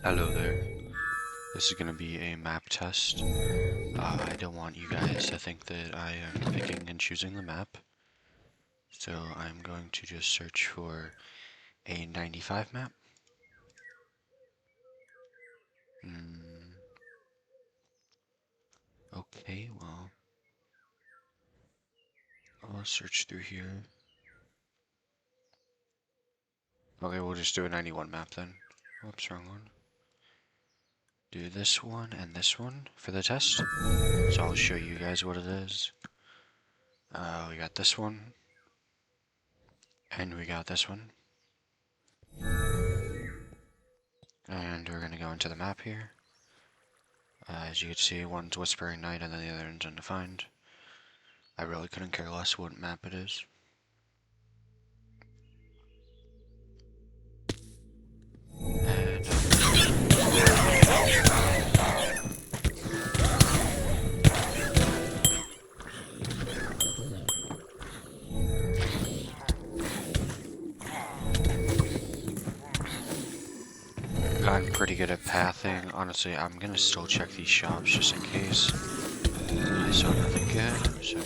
Hello there. This is going to be a map test. I don't want you guys to think that I am picking and choosing the map. So I'm going to just search for a 95 map. Okay, well, I'll search through here. Okay, we'll just do a 91 map then. Whoops, wrong one. Do this one and this one for the test. So I'll show you guys what it is. We got this one. And we got this one. And we're going to go into the map here. As you can see, one's Whispering Night and then the other one's Undefined. I really couldn't care less what map it is. And I'm pretty good at pathing. Honestly, I'm gonna still check these shops just in case. I saw nothing good, so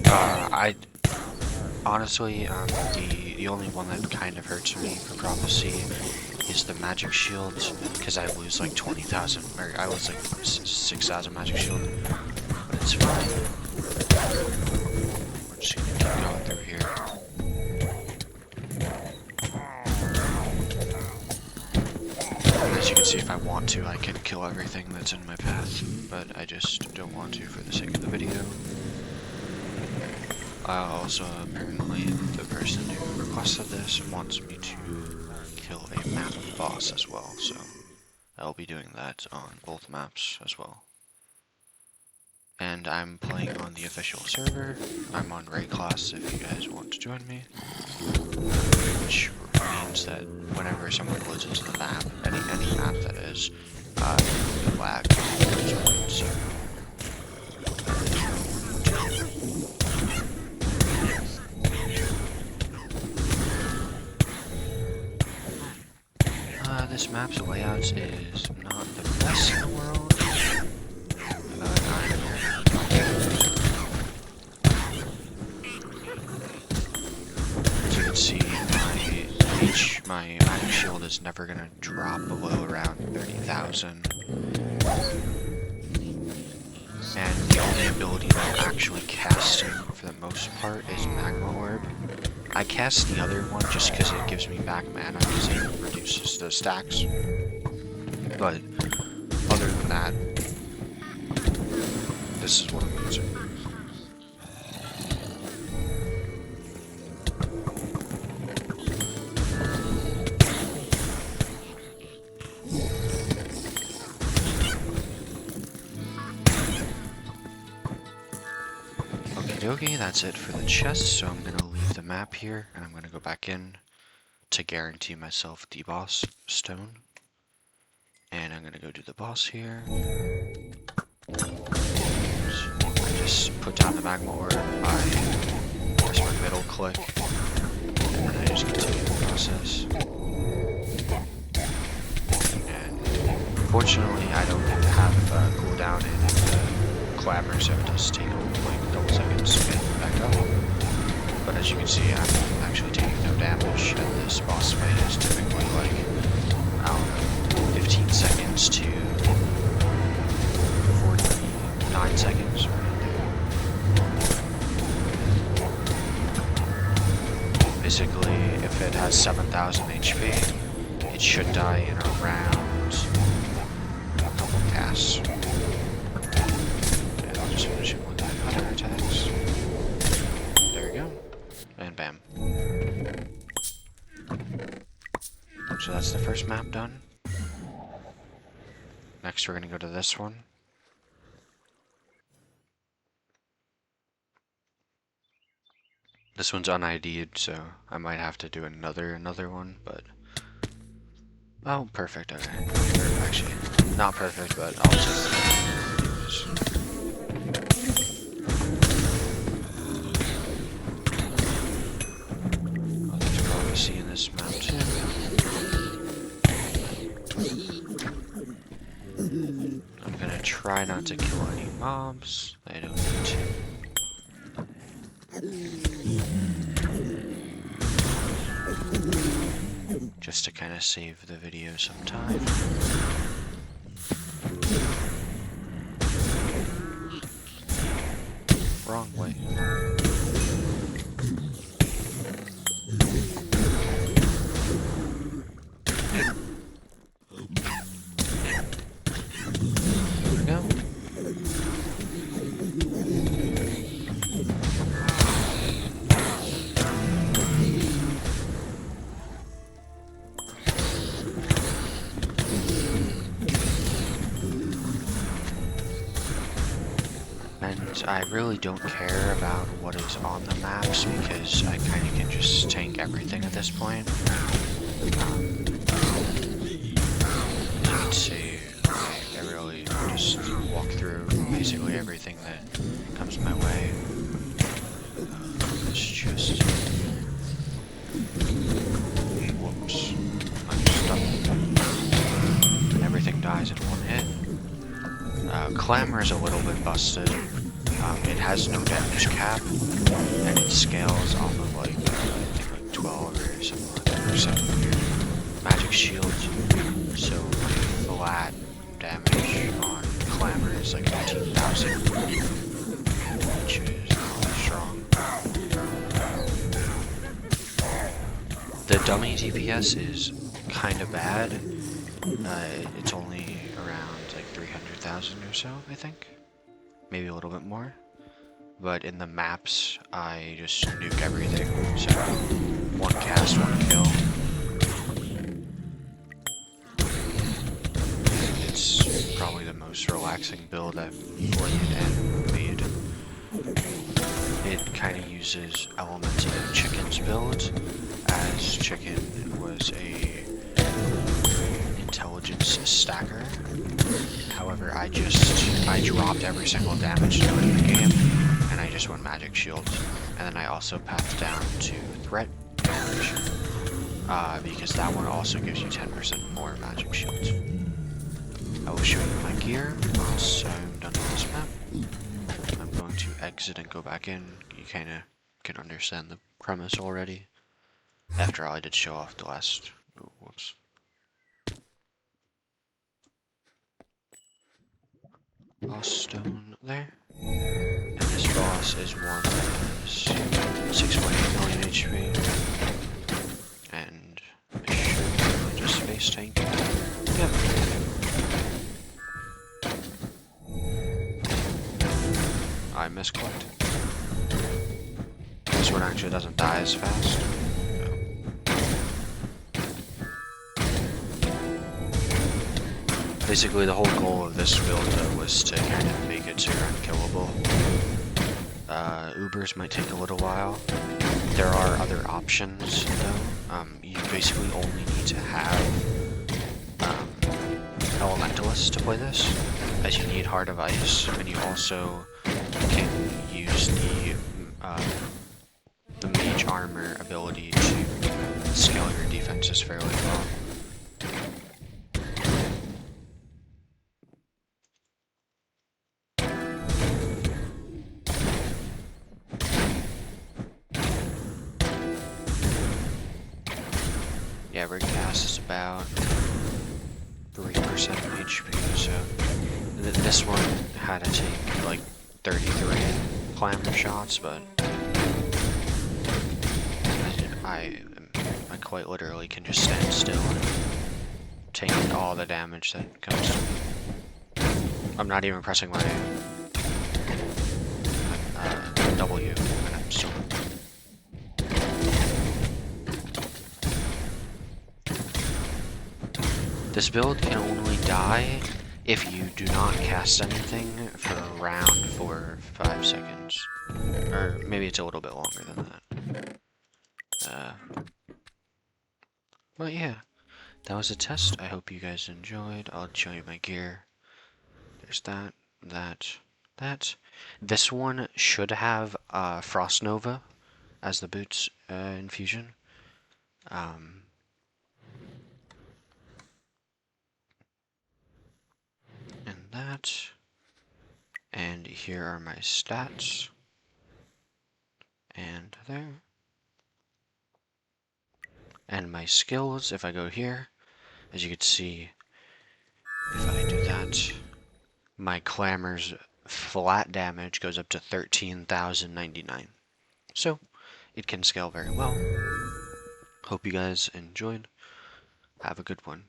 I honestly, the only one that kind of hurts me for Prophecy is the magic shields, because I lose like 20,000, or I lose like 6,000 magic shield, but it's fine. We're just gonna keep going through here. As you can see, if I want to, I can kill everything that's in my path, but I just don't want to for the sake of the video. Also, apparently, the person who requested this wants me to kill a map boss as well, so I'll be doing that on both maps as well. And I'm playing on the official server. I'm on Ray class if you guys want to join me, which means that whenever someone goes into the map, any map that is, it lag. So this map's layout is not the best in the world, as you can see, my magic shield is never gonna drop below around 30,000. And the only ability that I'm actually casting for the most part is Magma Orb. I cast the other one just because it gives me back mana because it reduces the stacks. But other than that, this is what I'm using. Okay, that's it for the chest, so I'm gonna leave the map here, and I'm gonna go back in to guarantee myself the boss stone. And I'm gonna go do the boss here. I just put down the magma ore, I press my middle click, and then I just continue the process. And fortunately, I don't have cooldown in the clamor, so it does take like a couple seconds to get back up. But as you can see, I'm actually taking no damage, and this boss fight is typically like, I don't know, 15 seconds to 49 seconds. Basically, if it has 7,000 HP, it should die in around a couple casts. And I'll just finish it with that other attacks. There we go. And bam. So that's the first map done. Next we're gonna go to this one. This one's un-ID'd, so I might have to do another one, but... Oh, perfect, okay. Or actually, not perfect, but I'll just... Oh, there's Prophecy in this map too. try not to kill any mobs. I don't need to. Just to kind of save the video some time. Wrong way. There we go. And I really don't care about what is on the maps because I kind of can just tank everything at this point. Let's see, I really just walk through basically everything that comes my way. It's just... Whoops. I'm stuck. Everything dies in one hit. Clamor is a little bit busted. It has no damage cap, and it scales off of like, I think like 12 or something like that, magic shield, so flat damage on Clamor is like 15,000, which is really strong. The dummy DPS is kind of bad. It's only around like 300,000 or so, I think. Maybe a little bit more. But in the maps, I just nuke everything. So, one cast, one kill. It's probably the most relaxing build I've played and made. It kind of uses elements of Chicken's build, as Chicken was a intelligence stacker. However, I dropped every single damage to it in the game, and I just went magic shields. And then I also pathed down to threat damage, because that one also gives you 10% more magic shields. I will show you my gear once I'm done with this map. I'm going to exit and go back in. You kind of can understand the premise already. After all, I did show off the last... Oh, whoops. Boss stone there. And this boss is one that is 6.8 million HP. And I should just face tank. Yep. I misclicked. This one actually doesn't die as fast. Basically, the whole goal of this build was to kind of make it so you're unkillable. Ubers might take a little while. There are other options, though. You basically only need to have Elementalists to play this, as you need Heart of Ice, and you also can use the Mage Armor ability to scale your defenses fairly well. Yeah, rig cast is about 3% HP, so this one had to take like 33 clamor shots, but I quite literally can just stand still and take all the damage that comes to me. I'm not even pressing my W, and I'm still... This build can only die if you do not cast anything for around 4 or 5 seconds. Or maybe it's a little bit longer than that. But yeah, that was a test. I hope you guys enjoyed. I'll show you my gear. There's that, that. This one should have Frost Nova as the boots infusion. And that. And here are my stats. And there. And my skills, if I go here, as you can see, if I do that, my Clamor's flat damage goes up to 13,099. So, it can scale very well. Hope you guys enjoyed. Have a good one.